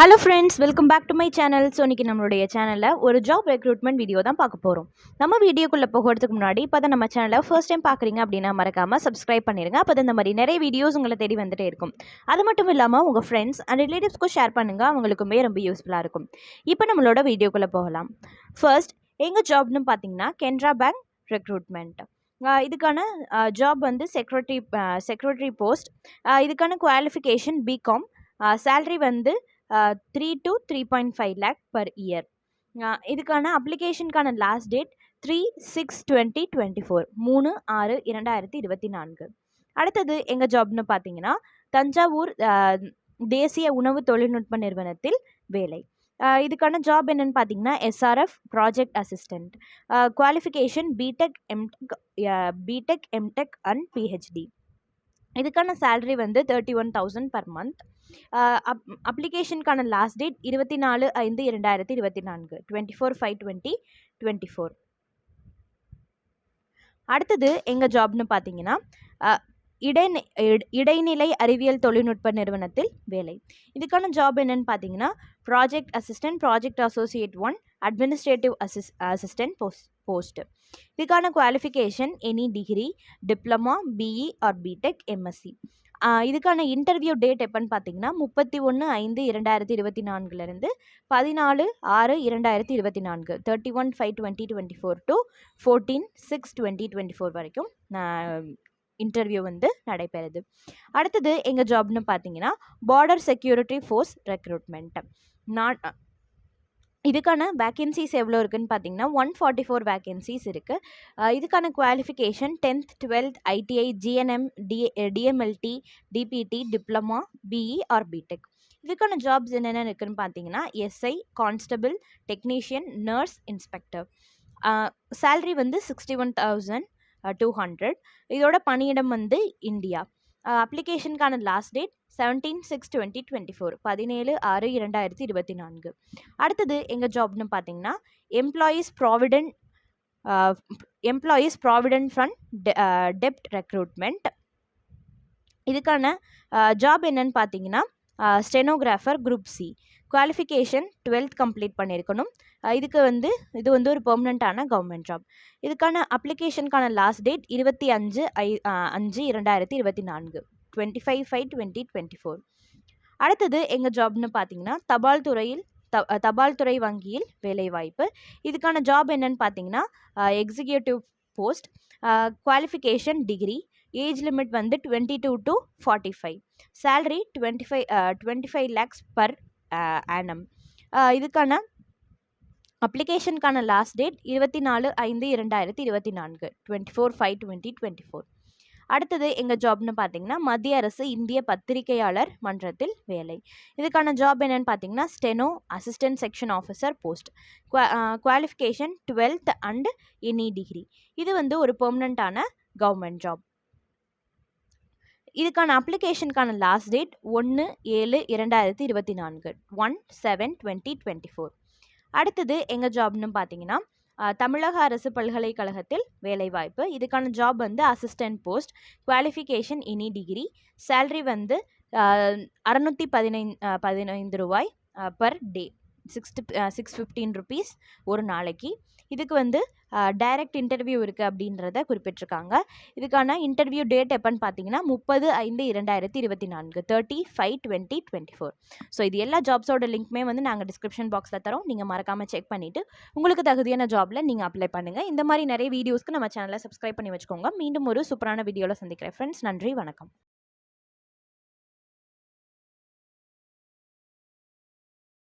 Hello friends, welcome back to my channel. So இன்றைக்கி நம்மளுடைய சேனலில் ஒரு ஜாப் ரெக்ரூட்மெண்ட் வீடியோ தான் பார்க்க போகிறோம். நம்ம வீடியோக்குள்ளே போகிறதுக்கு முன்னாடி இப்போ தான் நம்ம சேனலை ஃபர்ஸ்ட் டைம் பார்க்குறீங்க அப்படின்னா மறக்காமல் சப்ஸ்கிரைப் பண்ணிடுங்க. அப்போ தான் இந்த மாதிரி நிறைய வீடியோஸ் உங்களை தேடி வந்துட்டே இருக்கும். அது மட்டும் இல்லாமல் உங்கள் ஃப்ரெண்ட்ஸ் அண்ட் ரிலேட்டிவ்ஸ்க்கும் ஷேர் பண்ணுங்கள், அவங்களுக்குமே ரொம்ப யூஸ்ஃபுல்லாக இருக்கும். இப்போ நம்மளோட வீடியோக்குள்ளே போகலாம். ஃபர்ஸ்ட் எங்கள் ஜாப்னு பார்த்தீங்கன்னா கென்ரா பேங்க் ரெக்ரூட்மெண்ட். இதுக்கான ஜாப் வந்து செக்ரட்டரி போஸ்ட். இதுக்கான குவாலிஃபிகேஷன் பிகாம். சேலரி வந்து 3 to 3.5 lakh per year. இதுக்கான அப்ளிகேஷனுக்கான லாஸ்ட் டேட் 3/6/2024 3/6/2024. அடுத்தது எங்கள் ஜாப்னு பார்த்தீங்கன்னா தஞ்சாவூர் தேசிய உணவு தொழில்நுட்ப நிறுவனத்தில் வேலை. இதுக்கான ஜாப் என்னென்னு பார்த்தீங்கன்னா SRF project assistant. Qualification BTech MTech and PhD. இதுக்கான சேலரி வந்து 31,000 per month. அப்ளிகேஷனுக்கான லாஸ்ட் டேட் 24/5/2024 24/5/2024. அடுத்தது எங்கள் ஜாப்னு பார்த்தீங்கன்னா இடைநிலை அறிவியல் தொழில்நுட்ப நிறுவனத்தில் வேலை. இதுக்கான ஜாப் என்னென்னு பார்த்தீங்கன்னா project assistant, project associate 1, administrative assistant post. இதுக்கான qualification any degree, diploma, BE or BTech, MSc. இதுக்கான இன்டர்வியூ டேட் எப்போன்னு பார்த்தீங்கன்னா 31/5/2024 14/6/2024 31/5/2024 to 14/6/2024 வரைக்கும் இன்டர்வியூ வந்து நடைபெறுது. அடுத்தது எங்கள் ஜாப்னு பார்த்தீங்கன்னா பார்டர் செக்யூரிட்டி ஃபோர்ஸ் ரெக்ரூட்மெண்ட். இதுக்கான வேக்கன்சிஸ் எவ்வளோ இருக்குதுன்னு பார்த்தீங்கன்னா 144 வேக்கன்சிஸ் இருக்குது. இதுக்கான qualification 10th 12th ITI, GNM, DMLT, DPT, diploma, BE or BTech. இதுக்கான ஜாப்ஸ் என்னென்ன இருக்குதுன்னு பார்த்தீங்கன்னா SI, constable, technician, nurse, inspector. Salary வந்து 61,200. இதோட பணியிடம் வந்து இந்தியா. அப்ளிகேஷனுக்கான last date 17/6/2024 17/6/2024. அடுத்தது எங்கள் ஜாப்னு பார்த்தீங்கன்னா எம்ப்ளாயீஸ் ப்ராவிடென்ட் ஃபண்ட் டெப்ட் ரெக்ரூட்மெண்ட். இதுக்கான ஜாப் என்னன்னு பார்த்தீங்கன்னா stenographer group C. Qualification 12th complete பண்ணியிருக்கணும். இது வந்து ஒரு பெர்மனண்ட்டான கவர்மெண்ட் ஜாப். இதுக்கான அப்ளிகேஷனுக்கான லாஸ்ட் டேட் 25/5/2024 25/5/2024. அடுத்தது எங்கள் ஜாப்னு பார்த்தீங்கன்னா தபால் துறை வங்கியில் வேலைவாய்ப்பு. இதுக்கான ஜாப் என்னன்னு பார்த்தீங்கன்னா executive post. Qualification degree. Age limit வந்து 22 to 45. Salary 25 lakhs per annum. இதுக்கான அப்ளிகேஷனுக்கான லாஸ்ட் டேட் 24/5/2024 24/5/2024. அடுத்தது எங்கள் ஜாப்னு பார்த்தீங்கன்னா மத்திய அரசு இந்திய பத்திரிகையாளர் மன்றத்தில் வேலை. இதுக்கான ஜாப் என்னென்னு பார்த்தீங்கன்னா steno assistant section officer post. Qualification 12th and any degree. இது வந்து ஒரு பெர்மனண்ட்டான கவர்மெண்ட் ஜாப். இதுக்கான அப்ளிகேஷனுக்கான லாஸ்ட் டேட் 1/7/2024 1/7/2024. அடுத்தது எங்கள் ஜாப்னு பார்த்தீங்கன்னா தமிழக அரசு பல்கலைக்கழகத்தில் வேலைவாய்ப்பு. இதுக்கான ஜாப் வந்து assistant post. Qualification any degree. Salary வந்து 615 ரூபாய் பர் டே, 615 rupees ஒரு நாளைக்கு. இதுக்கு வந்து டைரக்ட் இன்டர்வியூ இருக்குது அப்படின்றத குறிப்பிட்டிருக்காங்க. இதுக்கான இன்டர்வியூ டேட் எப்போன்னு பார்த்தீங்கன்னா 30/5/2024 30/5/2024. ஸோ இது எல்லா ஜாப்ஸோட லிங்க்குமே வந்து நாங்கள் டிஸ்கிரிப்ஷன் பாக்ஸில் தரோம். நீங்கள் மறக்காமல் செக் பண்ணிவிட்டு உங்களுக்கு தகுதியான ஜாபில் நீங்கள் அப்ளை பண்ணுங்கள். இந்த மாதிரி நிறைய வீடியோஸ்க்கு நம்ம சேனலை சப்ஸ்கிரைப் பண்ணி வச்சுக்கோங்க. மீண்டும் ஒரு சூப்பரான வீடியோவில் சந்திக்கிறேன் ஃப்ரெண்ட்ஸ். நன்றி, வணக்கம்.